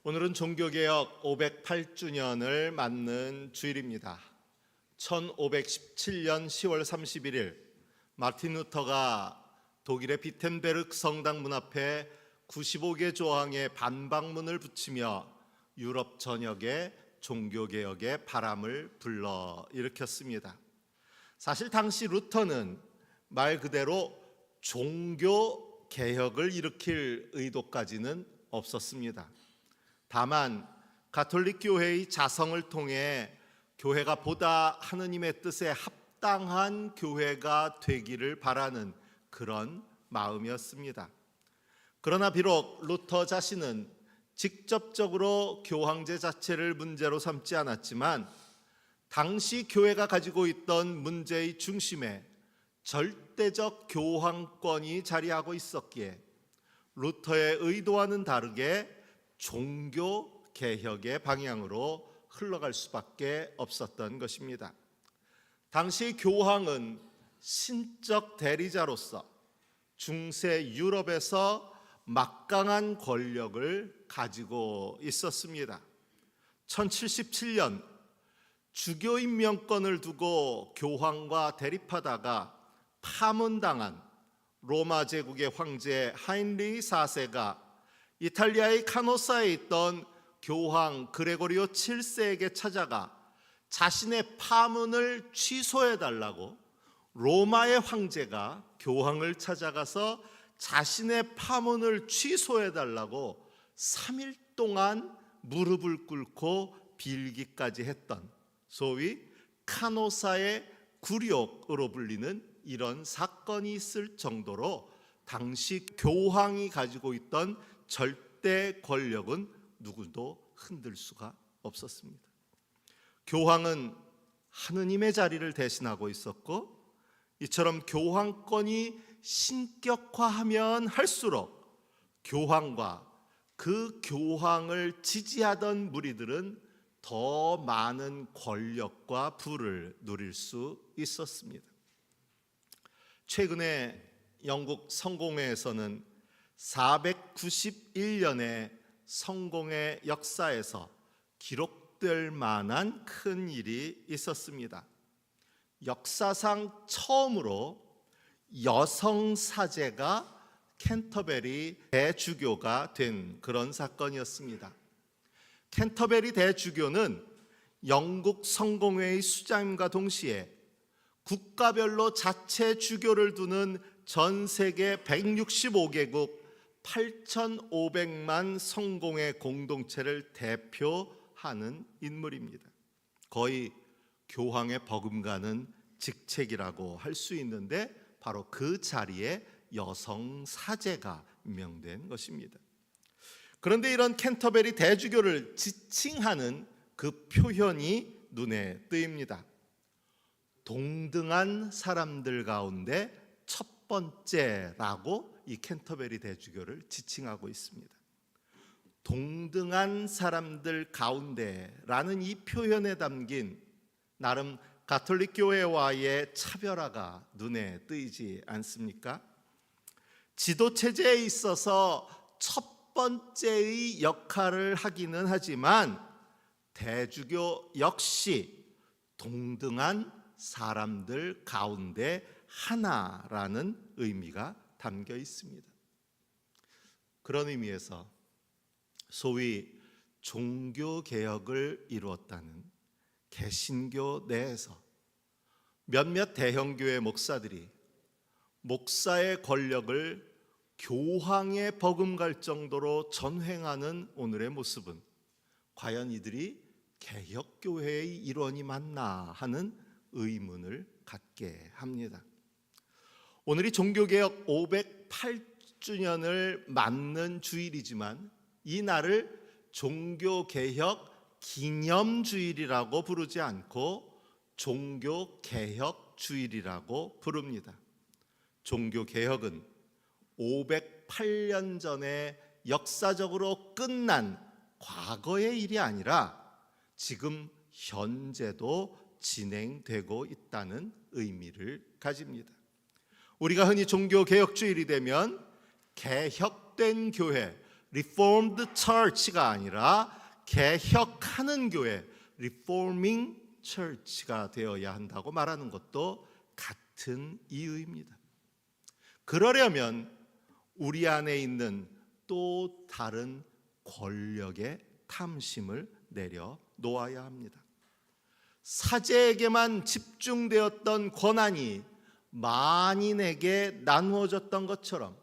오늘은 종교개혁 508주년을 맞는 주일입니다. 1517년 10월 31일 마틴 루터가 독일의 비텐베르크 성당 문 앞에 95개 조항의 반박문을 붙이며 유럽 전역에 종교개혁의 바람을 불러일으켰습니다. 사실 당시 루터는 말 그대로 종교개혁을 일으킬 의도까지는 없었습니다. 다만 가톨릭 교회의 자성을 통해 교회가 보다 하느님의 뜻에 합당한 교회가 되기를 바라는 그런 마음이었습니다. 그러나 비록 루터 자신은 직접적으로 교황제 자체를 문제로 삼지 않았지만 당시 교회가 가지고 있던 문제의 중심에 절대적 교황권이 자리하고 있었기에 루터의 의도와는 다르게 종교 개혁의 방향으로 흘러갈 수밖에 없었던 것입니다. 당시 교황은 신적 대리자로서 중세 유럽에서 막강한 권력을 가지고 있었습니다. 1077년 주교 임명권을 두고 교황과 대립하다가 파문당한 로마 제국의 황제 하인리 4세가 이탈리아의 카노사에 있던 교황 그레고리오 7세에게 찾아가 자신의 파문을 취소해달라고 로마의 황제가 교황을 찾아가서 자신의 파문을 취소해달라고 3일 동안 무릎을 꿇고 빌기까지 했던 소위 카노사의 굴욕으로 불리는 이런 사건이 있을 정도로 당시 교황이 가지고 있던 절대 권력은 누구도 흔들 수가 없었습니다. 교황은 하느님의 자리를 대신하고 있었고 이처럼 교황권이 신격화하면 할수록 교황과 그 교황을 지지하던 무리들은 더 많은 권력과 부를 누릴 수 있었습니다. 최근에 영국 성공회에서는 491년의 성공회 역사에서 기록될 만한 큰 일이 있었습니다. 역사상 처음으로 여성 사제가 캔터베리 대주교가 된 그런 사건이었습니다. 캔터베리 대주교는 영국 성공회의 수장님과 동시에 국가별로 자체 주교를 두는 전 세계 165개국 8,500만 성공회 공동체를 대표하는 인물입니다. 거의 교황의 버금가는 직책이라고 할 수 있는데 바로 그 자리에 여성 사제가 임명된 것입니다. 그런데 이런 캔터베리 대주교를 지칭하는 그 표현이 눈에 띄입니다. 동등한 사람들 가운데 첫 번째라고 이 캔터베리 대주교를 지칭하고 있습니다. 동등한 사람들 가운데라는 이 표현에 담긴 나름 가톨릭 교회와의 차별화가 눈에 띄지 않습니까? 지도 체제에 있어서 첫 번째의 역할을 하기는 하지만 대주교 역시 동등한 사람들 가운데 하나라는 의미가 담겨 있습니다. 그런 의미에서 소위 종교개혁을 이루었다는 개신교 내에서 몇몇 대형교회 목사들이 목사의 권력을 교황에 버금갈 정도로 전횡하는 오늘의 모습은 과연 이들이 개혁교회의 일원이 맞나 하는 의문을 갖게 합니다. 오늘이 종교개혁 508주년을 맞는 주일이지만 이 날을 종교개혁 기념주일이라고 부르지 않고 종교개혁주일이라고 부릅니다. 종교개혁은 508년 전에 역사적으로 끝난 과거의 일이 아니라 지금 현재도 진행되고 있다는 의미를 가집니다. 우리가 흔히 종교개혁주일이 되면 개혁된 교회, Reformed Church가 아니라 개혁하는 교회, Reforming Church가 되어야 한다고 말하는 것도 같은 이유입니다. 그러려면 우리 안에 있는 또 다른 권력의 탐심을 내려놓아야 합니다. 사제에게만 집중되었던 권한이 만인에게 나누어졌던 것처럼,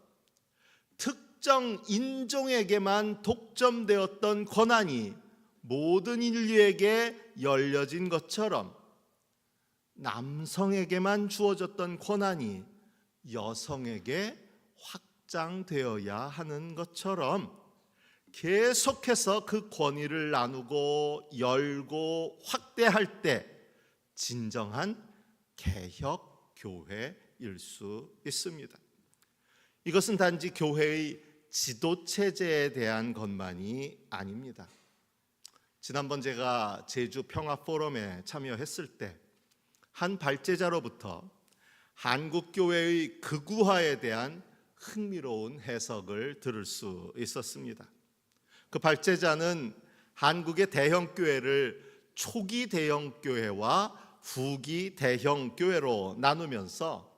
특정 인종에게만 독점되었던 권한이 모든 인류에게 열려진 것처럼, 남성에게만 주어졌던 권한이 여성에게 확장되어야 하는 것처럼, 계속해서 그 권위를 나누고 열고 확대할 때 진정한 개혁 교회일 수 있습니다. 이것은 단지 교회의 지도체제에 대한 것만이 아닙니다. 지난번 제가 제주 평화포럼에 참여했을 때 한 발제자로부터 한국교회의 극우화에 대한 흥미로운 해석을 들을 수 있었습니다. 그 발제자는 한국의 대형교회를 초기 대형교회와 후기 대형교회로 나누면서,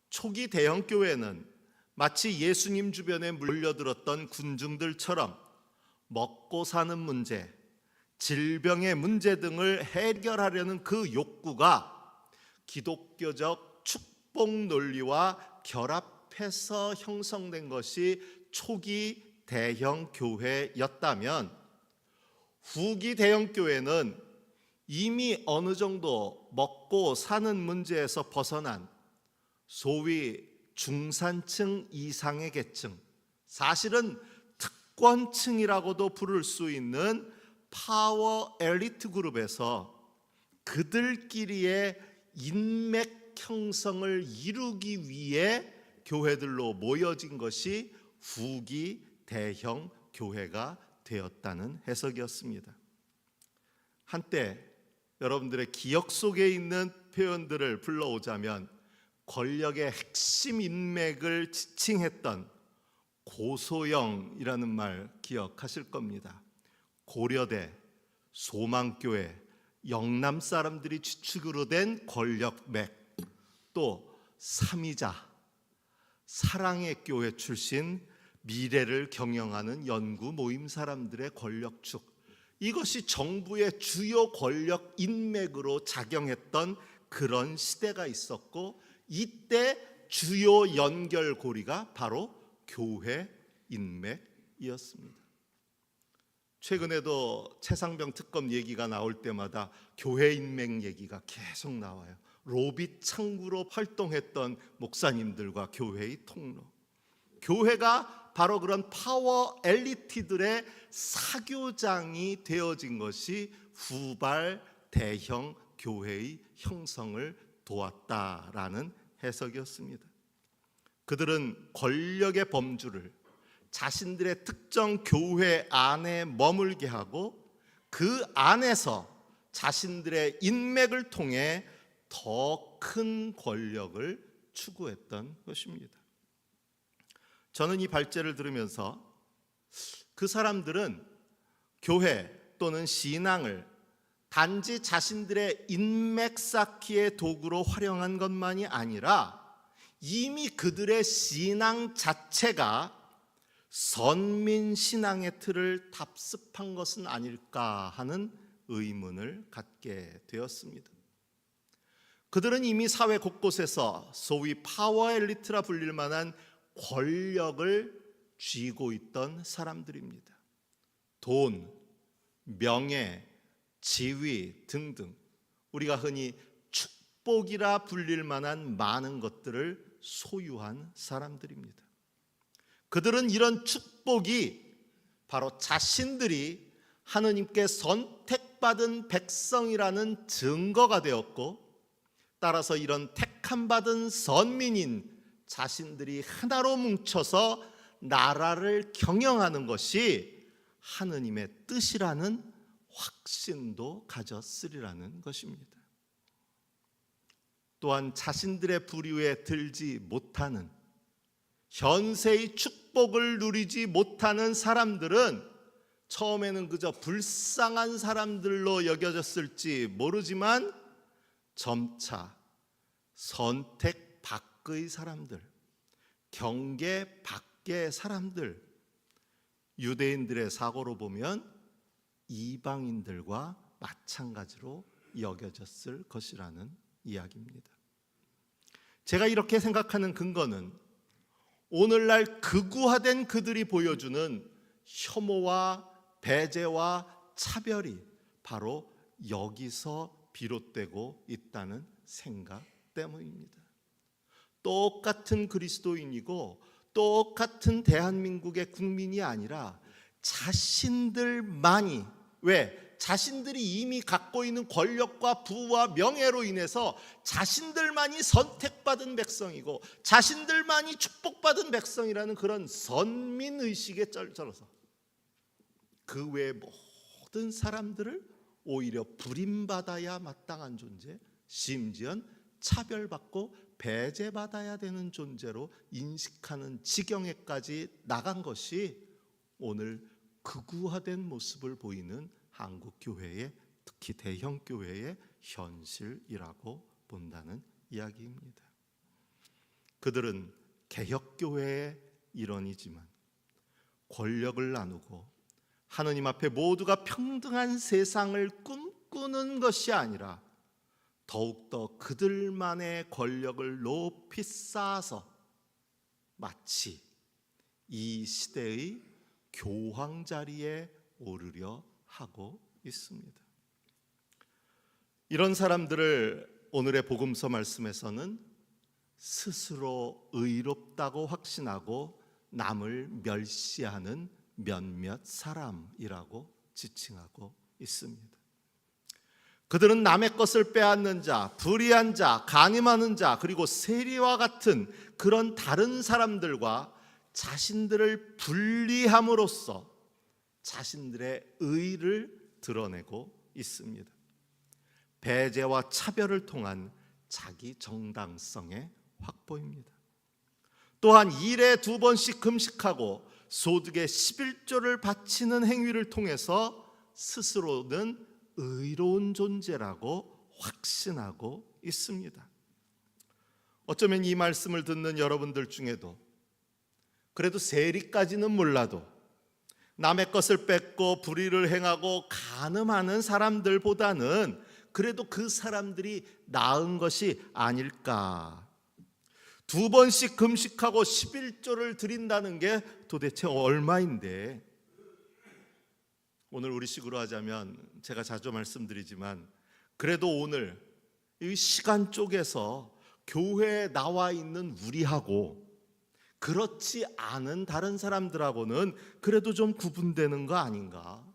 초기 대형교회는 마치 예수님 주변에 몰려들었던 군중들처럼 먹고 사는 문제, 질병의 문제 등을 해결하려는 그 욕구가 기독교적 축복 논리와 결합해서 형성된 것이 초기 대형 교회였다면, 후기 대형 교회는 이미 어느 정도 먹고 사는 문제에서 벗어난 소위 중산층 이상의 계층, 사실은 특권층이라고도 부를 수 있는 파워 엘리트 그룹에서 그들끼리의 인맥 형성을 이루기 위해 교회들로 모여진 것이 후기 대형 교회가 되었다는 해석이었습니다. 한때 여러분들의 기억 속에 있는 표현들을 불러오자면, 권력의 핵심 인맥을 지칭했던 고소영이라는 말 기억하실 겁니다. 고려대, 소망교회, 영남 사람들이 주축으로 된 권력맥, 또 삼이자, 사랑의 교회 출신 미래를 경영하는 연구 모임 사람들의 권력축, 이것이 정부의 주요 권력 인맥으로 작용했던 그런 시대가 있었고, 이때 주요 연결고리가 바로 교회 인맥이었습니다. 최근에도 최상병 특검 얘기가 나올 때마다 교회 인맥 얘기가 계속 나와요. 로비 창구로 활동했던 목사님들과 교회의 통로, 교회가 바로 그런 파워 엘리트들의 사교장이 되어진 것이 후발 대형 교회의 형성을 도왔다라는 해석이었습니다. 그들은 권력의 범주를 자신들의 특정 교회 안에 머물게 하고, 그 안에서 자신들의 인맥을 통해 더 큰 권력을 추구했던 것입니다. 저는 이 발제를 들으면서 그 사람들은 교회 또는 신앙을 단지 자신들의 인맥 쌓기의 도구로 활용한 것만이 아니라, 이미 그들의 신앙 자체가 선민신앙의 틀을 답습한 것은 아닐까 하는 의문을 갖게 되었습니다. 그들은 이미 사회 곳곳에서 소위 파워 엘리트라 불릴 만한 권력을 쥐고 있던 사람들입니다. 돈, 명예, 지위 등등 우리가 흔히 축복이라 불릴 만한 많은 것들을 소유한 사람들입니다. 그들은 이런 축복이 바로 자신들이 하느님께 선택받은 백성이라는 증거가 되었고, 따라서 이런 택함받은 선민인 자신들이 하나로 뭉쳐서 나라를 경영하는 것이 하느님의 뜻이라는 확신도 가졌으리라는 것입니다. 또한 자신들의 부류에 들지 못하는 현세의 축복 축복을 누리지 못하는 사람들은 처음에는 그저 불쌍한 사람들로 여겨졌을지 모르지만 점차 선택 밖의 사람들, 경계 밖의 사람들, 유대인들의 사고로 보면 이방인들과 마찬가지로 여겨졌을 것이라는 이야기입니다. 제가 이렇게 생각하는 근거는 오늘날 극우화된 그들이 보여주는 혐오와 배제와 차별이 바로 여기서 비롯되고 있다는 생각 때문입니다. 똑같은 그리스도인이고 똑같은 대한민국의 국민이 아니라 자신들만이, 왜? 자신들이 이미 갖고 있는 권력과 부와 명예로 인해서 자신들만이 선택받은 백성이고 자신들만이 축복받은 백성이라는 그런 선민의식에 쩔쩔어서 그 외의 모든 사람들을 오히려 부림받아야 마땅한 존재, 심지어 차별받고 배제받아야 되는 존재로 인식하는 지경에까지 나간 것이 오늘 극우화된 모습을 보이는 한국 교회의, 특히 대형 교회의 현실이라고 본다는 이야기입니다. 그들은 개혁교회의 일원이지만 권력을 나누고 하느님 앞에 모두가 평등한 세상을 꿈꾸는 것이 아니라 더욱더 그들만의 권력을 높이 쌓아서 마치 이 시대의 교황 자리에 오르려 하고 있습니다. 이런 사람들을 오늘의 복음서 말씀에서는 스스로 의롭다고 확신하고 남을 멸시하는 몇몇 사람이라고 지칭하고 있습니다. 그들은 남의 것을 빼앗는 자, 불의한 자, 간음하는 자, 그리고 세리와 같은 그런 다른 사람들과 자신들을 분리함으로써 자신들의 의를 드러내고 있습니다. 배제와 차별을 통한 자기 정당성의 확보입니다. 또한 일에 2번씩 금식하고 소득의 11조를 바치는 행위를 통해서 스스로는 의로운 존재라고 확신하고 있습니다. 어쩌면 이 말씀을 듣는 여러분들 중에도 그래도 세리까지는 몰라도 남의 것을 뺏고 불의를 행하고 간음하는 사람들보다는 그래도 그 사람들이 나은 것이 아닐까. 2번씩 금식하고 11조를 드린다는 게 도대체 얼마인데, 오늘 우리식으로 하자면 제가 자주 말씀드리지만 그래도 오늘 이 시간 쪽에서 교회에 나와 있는 우리하고 그렇지 않은 다른 사람들하고는 그래도 좀 구분되는 거 아닌가?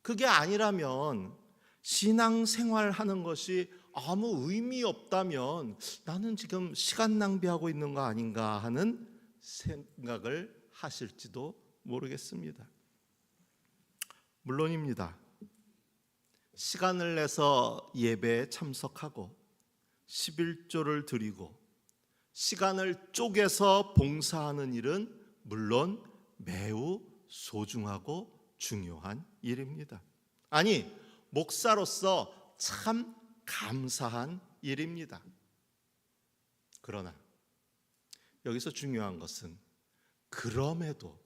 그게 아니라면 신앙생활하는 것이 아무 의미 없다면 나는 지금 시간 낭비하고 있는 거 아닌가 하는 생각을 하실지도 모르겠습니다. 물론입니다. 시간을 내서 예배에 참석하고 11조를 드리고 시간을 쪼개서 봉사하는 일은 물론 매우 소중하고 중요한 일입니다. 아니, 목사로서 참 감사한 일입니다. 그러나 여기서 중요한 것은 그럼에도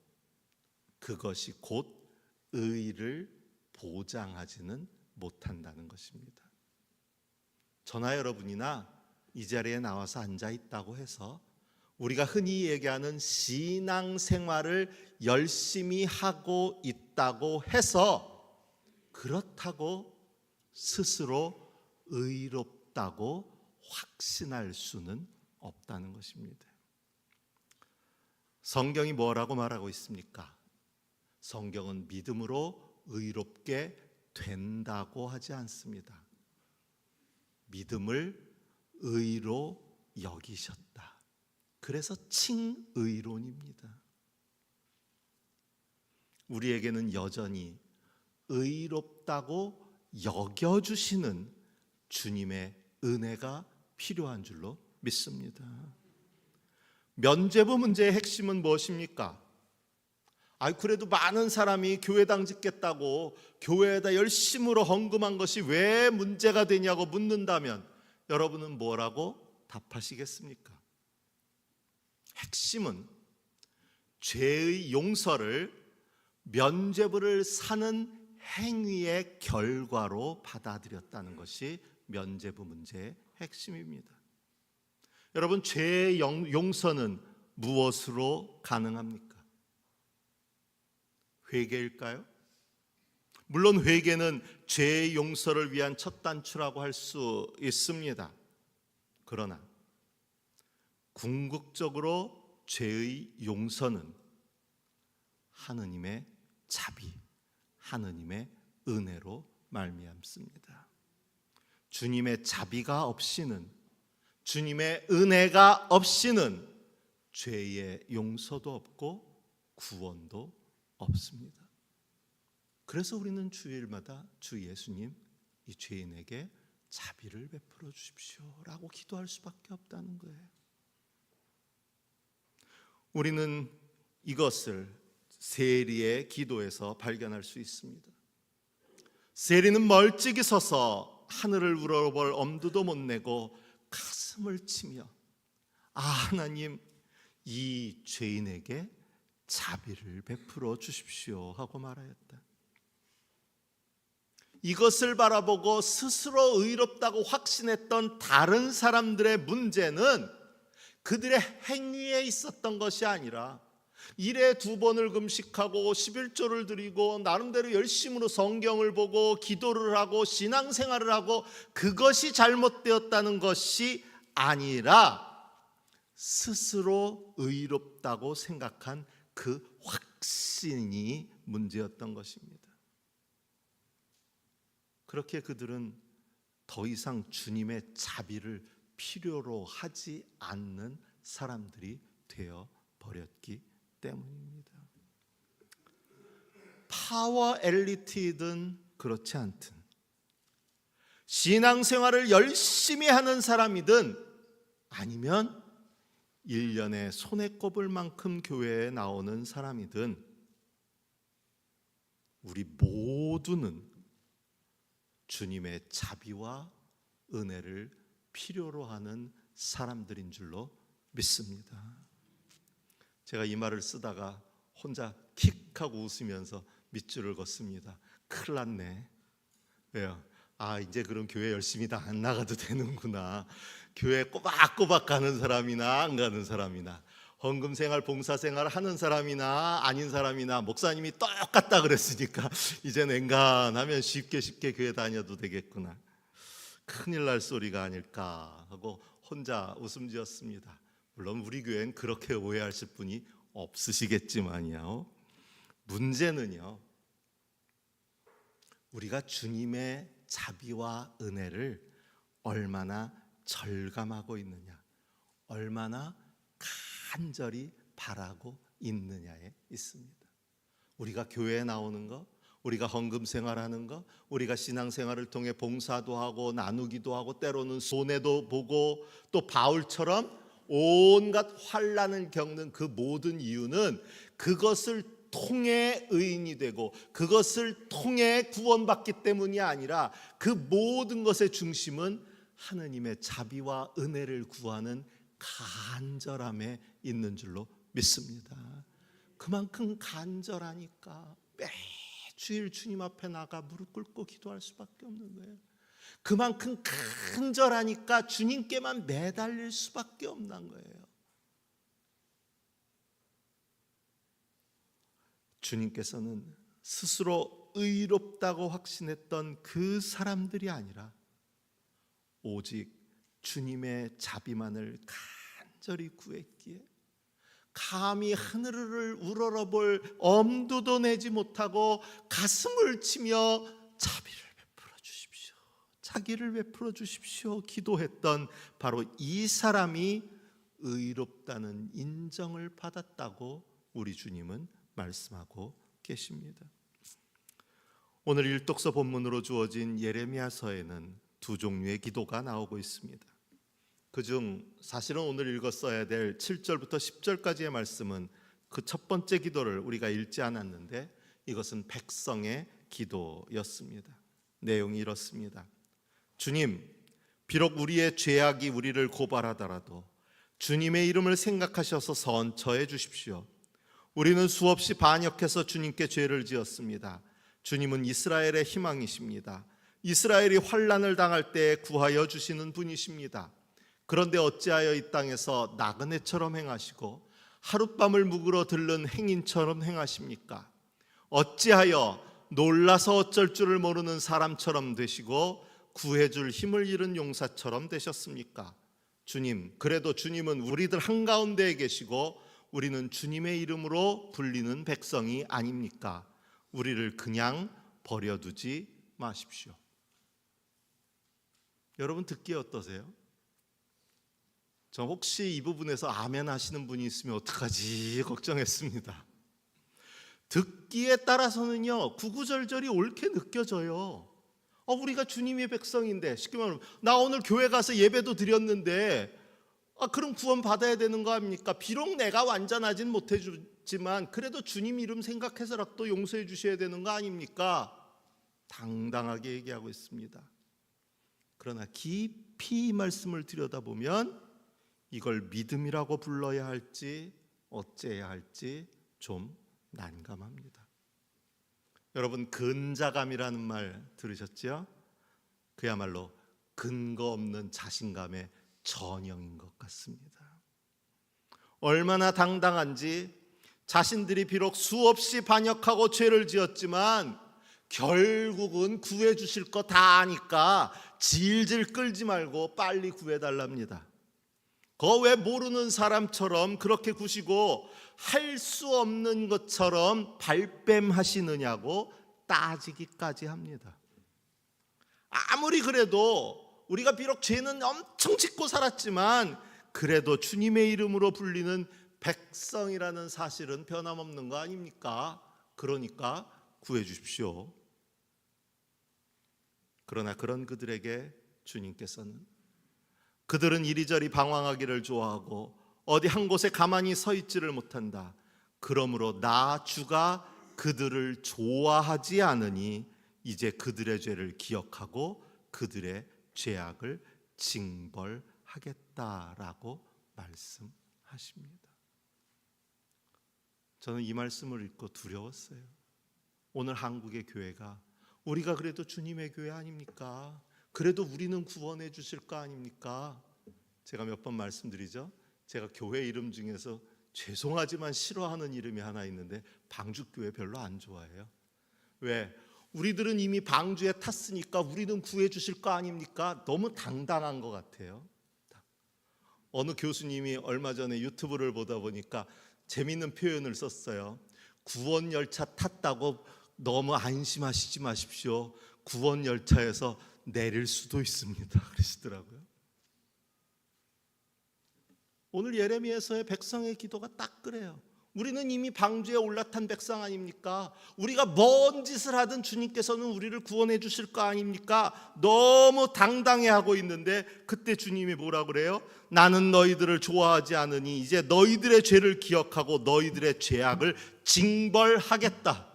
그것이 곧 의를 보장하지는 못한다는 것입니다. 저나 여러분이나 이 자리에 나와서 앉아 있다고 해서 우리가 흔히 얘기하는 신앙생활을 열심히 하고 있다고 해서 그렇다고 스스로 의롭다고 확신할 수는 없다는 것입니다. 성경이 뭐라고 말하고 있습니까? 성경은 믿음으로 의롭게 된다고 하지 않습니다. 믿음을 의로 여기셨다. 그래서 칭의론입니다. 우리에게는 여전히 의롭다고 여겨주시는 주님의 은혜가 필요한 줄로 믿습니다. 면죄부 문제의 핵심은 무엇입니까? 그래도 많은 사람이 교회당 짓겠다고 교회에다 열심으로 헌금한 것이 왜 문제가 되냐고 묻는다면 여러분은 뭐라고 답하시겠습니까? 핵심은 죄의 용서를 면죄부를 사는 행위의 결과로 받아들였다는 것이 면죄부 문제의 핵심입니다. 여러분, 죄의 용서는 무엇으로 가능합니까? 회개일까요? 물론 회개는 죄의 용서를 위한 첫 단추라고 할 수 있습니다. 그러나 궁극적으로 죄의 용서는 하느님의 자비, 하느님의 은혜로 말미암습니다. 주님의 자비가 없이는, 주님의 은혜가 없이는 죄의 용서도 없고 구원도 없습니다. 그래서 우리는 주일마다 주 예수님, 이 죄인에게 자비를 베풀어 주십시오라고 기도할 수밖에 없다는 거예요. 우리는 이것을 세리의 기도에서 발견할 수 있습니다. 세리는 멀찍이 서서 하늘을 우러볼 엄두도 못 내고 가슴을 치며 하나님, 이 죄인에게 자비를 베풀어 주십시오 하고 말하였다. 이것을 바라보고 스스로 의롭다고 확신했던 다른 사람들의 문제는 그들의 행위에 있었던 것이 아니라 일에 2번을 금식하고 11조를 드리고 나름대로 열심으로 성경을 보고 기도를 하고 신앙생활을 하고 그것이 잘못되었다는 것이 아니라 스스로 의롭다고 생각한 그 확신이 문제였던 것입니다. 그렇게 그들은 더 이상 주님의 자비를 필요로 하지 않는 사람들이 되어 버렸기 때문입니다. 파워 엘리트이든 그렇지 않든, 신앙생활을 열심히 하는 사람이든 아니면 1년에 손에 꼽을 만큼 교회에 나오는 사람이든 우리 모두는 주님의 자비와 은혜를 필요로 하는 사람들인 줄로 믿습니다. 제가 이 말을 쓰다가 혼자 킥하고 웃으면서 밑줄을 걷습니다. 큰일 났네. 왜요? 이제 그럼 교회 열심히 다 안 나가도 되는구나. 교회 꼬박꼬박 가는 사람이나 안 가는 사람이나, 헌금생활, 봉사생활 하는 사람이나 아닌 사람이나, 목사님이 똑같다 그랬으니까 이제 냉간하면 쉽게 교회 다녀도 되겠구나. 큰일 날 소리가 아닐까 하고 혼자 웃음 지었습니다. 물론 우리 교회는 그렇게 오해하실 분이 없으시겠지만요, 문제는요, 우리가 주님의 자비와 은혜를 얼마나 절감하고 있느냐, 얼마나 간절히 바라고 있느냐에 있습니다. 우리가 교회에 나오는 것, 우리가 헌금 생활하는 것, 우리가 신앙생활을 통해 봉사도 하고 나누기도 하고 때로는 손해도 보고 또 바울처럼 온갖 환난을 겪는 그 모든 이유는 그것을 통해 의인이 되고 그것을 통해 구원받기 때문이 아니라 그 모든 것의 중심은 하느님의 자비와 은혜를 구하는 간절함에 있는 줄로 믿습니다. 그만큼 간절하니까 매주일 주님 앞에 나가 무릎 꿇고 기도할 수밖에 없는 거예요. 그만큼 간절하니까 주님께만 매달릴 수밖에 없는 거예요. 주님께서는 스스로 의롭다고 확신했던 그 사람들이 아니라 오직 주님의 자비만을 간절히 구했기에 감히 하늘을 우러러볼 엄두도 내지 못하고 가슴을 치며 자비를 베풀어 주십시오, 자기를 베풀어 주십시오 기도했던 바로 이 사람이 의롭다는 인정을 받았다고 우리 주님은 말씀하고 계십니다. 오늘 일독서 본문으로 주어진 예레미야서에는 두 종류의 기도가 나오고 있습니다. 그중 사실은 오늘 읽었어야 될 7절부터 10절까지의 말씀은 그 첫 번째 기도를 우리가 읽지 않았는데 이것은 백성의 기도였습니다. 내용이 이렇습니다. 주님, 비록 우리의 죄악이 우리를 고발하더라도 주님의 이름을 생각하셔서 선처해 주십시오. 우리는 수없이 반역해서 주님께 죄를 지었습니다. 주님은 이스라엘의 희망이십니다. 이스라엘이 환난을 당할 때 구하여 주시는 분이십니다. 그런데 어찌하여 이 땅에서 나그네처럼 행하시고 하룻밤을 묵으러 들른 행인처럼 행하십니까? 어찌하여 놀라서 어쩔 줄을 모르는 사람처럼 되시고 구해줄 힘을 잃은 용사처럼 되셨습니까? 주님, 그래도 주님은 우리들 한가운데에 계시고 우리는 주님의 이름으로 불리는 백성이 아닙니까? 우리를 그냥 버려두지 마십시오. 여러분 듣기에 어떠세요? 저 혹시 이 부분에서 아멘 하시는 분이 있으면 어떡하지 걱정했습니다. 듣기에 따라서는요 구구절절이 옳게 느껴져요. 우리가 주님의 백성인데, 쉽게 말하면 나 오늘 교회 가서 예배도 드렸는데 그럼 구원 받아야 되는 거 아닙니까? 비록 내가 완전하진 못해주지만 그래도 주님 이름 생각해서라도 용서해 주셔야 되는 거 아닙니까? 당당하게 얘기하고 있습니다. 그러나 깊이 이 말씀을 들여다보면 이걸 믿음이라고 불러야 할지 어째야 할지 좀 난감합니다. 여러분, 근자감이라는 말 들으셨죠? 그야말로 근거 없는 자신감의 전형인 것 같습니다. 얼마나 당당한지, 자신들이 비록 수없이 반역하고 죄를 지었지만 결국은 구해 주실 거 다 아니까 질질 끌지 말고 빨리 구해달랍니다. 그 왜 모르는 사람처럼 그렇게 구시고 할 수 없는 것처럼 발뺌하시느냐고 따지기까지 합니다. 아무리 그래도 우리가 비록 죄는 엄청 짓고 살았지만 그래도 주님의 이름으로 불리는 백성이라는 사실은 변함없는 거 아닙니까? 그러니까 구해 주십시오. 그러나 그런 그들에게 주님께서는 그들은 이리저리 방황하기를 좋아하고 어디 한 곳에 가만히 서 있지를 못한다. 그러므로 나 주가 그들을 좋아하지 않으니 이제 그들의 죄를 기억하고 그들의 죄악을 징벌하겠다라고 말씀하십니다. 저는 이 말씀을 읽고 두려웠어요. 오늘 한국의 교회가 우리가 그래도 주님의 교회 아닙니까? 그래도 우리는 구원해 주실 거 아닙니까? 제가 몇 번 말씀드리죠. 제가 교회 이름 중에서 죄송하지만 싫어하는 이름이 하나 있는데 방주교회 별로 안 좋아해요. 왜? 우리들은 이미 방주에 탔으니까 우리는 구해 주실 거 아닙니까? 너무 당당한 것 같아요. 어느 교수님이 얼마 전에 유튜브를 보다 보니까 재미있는 표현을 썼어요. 구원 열차 탔다고 너무 안심하시지 마십시오. 구원 열차에서 내릴 수도 있습니다. 그러시더라고요. 오늘 예레미야서의 백성의 기도가 딱 그래요. 우리는 이미 방주에 올라탄 백성 아닙니까? 우리가 뭔 짓을 하든 주님께서는 우리를 구원해 주실 거 아닙니까? 너무 당당해하고 있는데 그때 주님이 뭐라 그래요? 나는 너희들을 좋아하지 않으니 이제 너희들의 죄를 기억하고 너희들의 죄악을 징벌하겠다.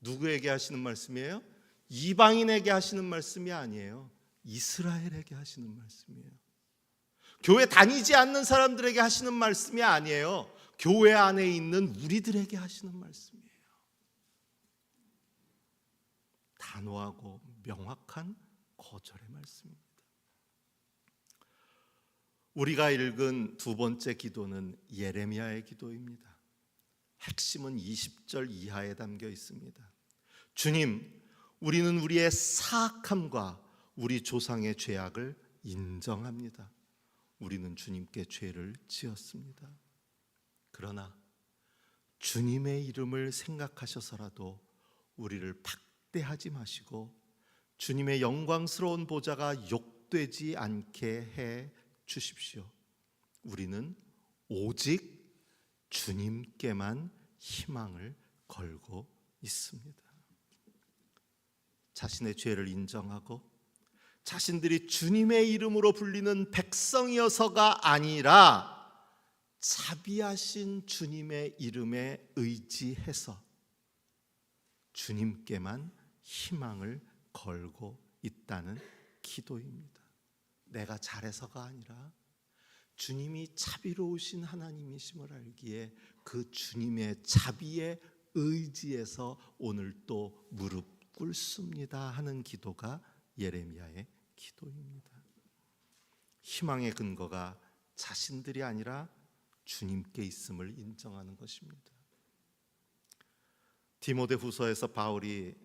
누구에게 하시는 말씀이에요? 이방인에게 하시는 말씀이 아니에요. 이스라엘에게 하시는 말씀이에요. 교회 다니지 않는 사람들에게 하시는 말씀이 아니에요. 교회 안에 있는 우리들에게 하시는 말씀이에요. 단호하고 명확한 거절의 말씀입니다. 우리가 읽은 두 번째 기도는 예레미야의 기도입니다. 핵심은 20절 이하에 담겨 있습니다. 주님, 우리는 우리의 사악함과 우리 조상의 죄악을 인정합니다. 우리는 주님께 죄를 지었습니다. 그러나 주님의 이름을 생각하셔서라도 우리를 박대하지 마시고 주님의 영광스러운 보좌가 욕되지 않게 해 주십시오. 우리는 오직 주님께만 희망을 걸고 있습니다. 자신의 죄를 인정하고 자신들이 주님의 이름으로 불리는 백성이어서가 아니라 자비하신 주님의 이름에 의지해서 주님께만 희망을 걸고 있다는 기도입니다. 내가 잘해서가 아니라 주님이 자비로우신 하나님이심을 알기에 그 주님의 자비에 의지해서 오늘 또 무릎 꿇습니다 하는 기도가 예레미야의 기도입니다. 희망의 근거가 자신들이 아니라 주님께 있음을 인정하는 것입니다. 디모데후서에서 바울이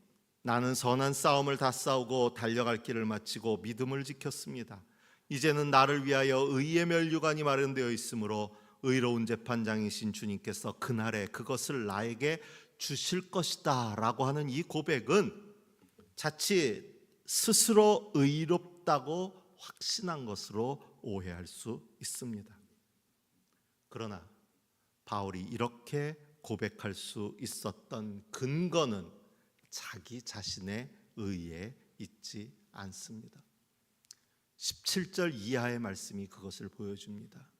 나는 선한 싸움을 다 싸우고 달려갈 길을 마치고 믿음을 지켰습니다. 이제는 나를 위하여 의의 면류관이 마련되어 있으므로 의로운 재판장이신 주님께서 그날에 그것을 나에게 주실 것이다 라고 하는 이 고백은 자칫 스스로 의롭다고 확신한 것으로 오해할 수 있습니다. 그러나 바울이 이렇게 고백할 수 있었던 근거는 자기 자신의 의에 있지 않습니다. 17절 이하의 말씀이 그것을 보여줍니다.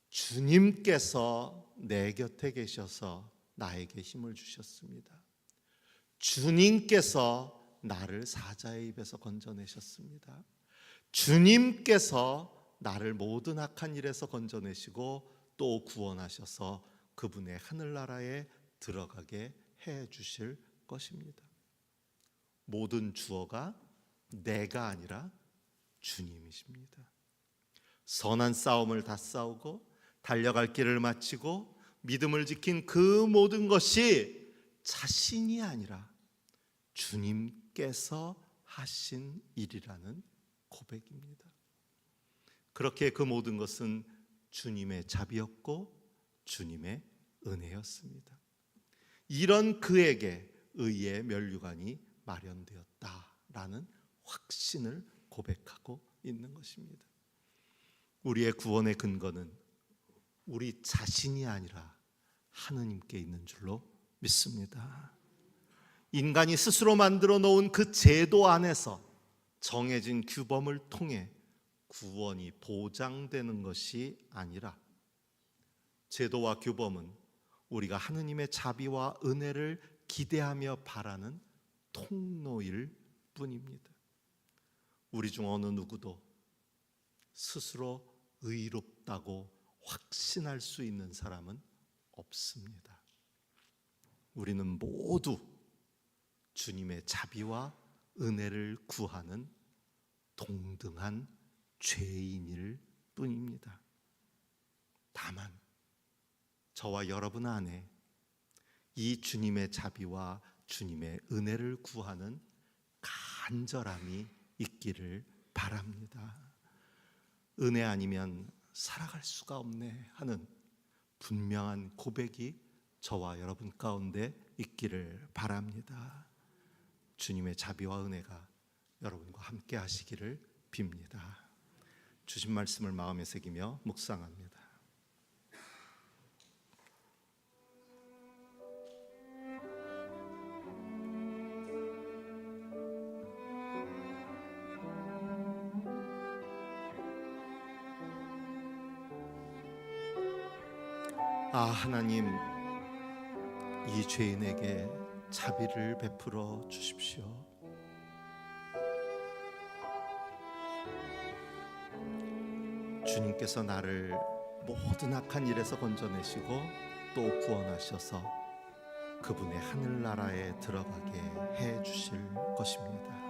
주님께서 내 곁에 계셔서 나에게 힘을 주셨습니다. 주님께서 나를 사자의 입에서 건져내셨습니다. 주님께서 나를 모든 악한 일에서 건져내시고 또 구원하셔서 그분의 하늘나라에 들어가게 해 주실 것입니다. 모든 주어가 내가 아니라 주님이십니다. 선한 싸움을 다 싸우고 달려갈 길을 마치고 믿음을 지킨 그 모든 것이 자신이 아니라 주님께서 하신 일이라는 고백입니다. 그렇게 그 모든 것은 주님의 자비였고 주님의 은혜였습니다. 이런 그에게 의의 면류관이 마련되었다라는 확신을 고백하고 있는 것입니다. 우리의 구원의 근거는 우리 자신이 아니라 하느님께 있는 줄로 믿습니다. 인간이 스스로 만들어 놓은 그 제도 안에서 정해진 규범을 통해 구원이 보장되는 것이 아니라 제도와 규범은 우리가 하느님의 자비와 은혜를 기대하며 바라는 통로일 뿐입니다. 우리 중 어느 누구도 스스로 의롭다고 확신할 수 있는 사람은 없습니다. 우리는 모두 주님의 자비와 은혜를 구하는 동등한 죄인일 뿐입니다. 다만 저와 여러분 안에 이 주님의 자비와 주님의 은혜를 구하는 간절함이 있기를 바랍니다. 은혜 아니면 살아갈 수가 없네 하는 분명한 고백이 저와 여러분 가운데 있기를 바랍니다. 주님의 자비와 은혜가 여러분과 함께 하시기를 빕니다. 주신 말씀을 마음에 새기며 묵상합니다. 하나님, 이 죄인에게 자비를 베풀어 주십시오. 주님께서 나를 모든 악한 일에서 건져내시고 또 구원하셔서 그분의 하늘나라에 들어가게 해 주실 것입니다.